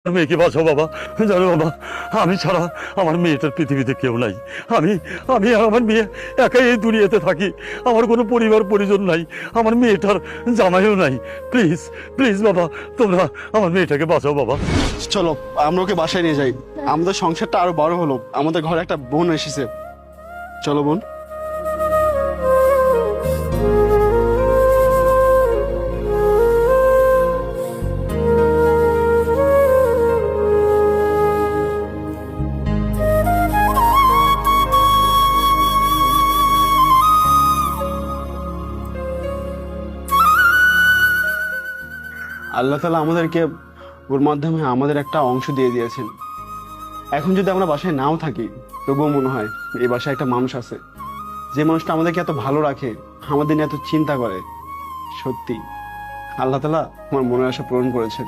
মেয়েকে বাঁচাও বাবা। জানো বাবা, আমি ছাড়া আমার মেয়েটার পৃথিবীতে কেউ নাই। আমি আমি আর আমার মেয়ে একাই এই দুনিয়াতে থাকি। আমার কোনো পরিবার পরিজন নাই, আমার মেয়েটার জামাইও নাই। প্লিজ প্লিজ বাবা, তোমরা আমার মেয়েটাকে বাঁচাও বাবা। চলো আমরা ওকে বাসায় নিয়ে যাই, আমাদের সংসারটা আরো বড় হলো, আমাদের ঘরে একটা বোন এসেছে। চলো বোন। আল্লাহ তাআলা আমাদেরকে ওর মাধ্যমে আমাদের একটা অংশ দিয়ে দিয়েছেন। এখন যদি আমরা বাসায় নাও থাকি, তবুও মনে হয় এই বাসায় একটা মানুষ আছে, যে মানুষটা আমাদেরকে এত ভালো রাখে, আমাদের নিয়ে এত চিন্তা করে। সত্যি আল্লাহ তাআলা আমার মনের আশা পূরণ করেছেন।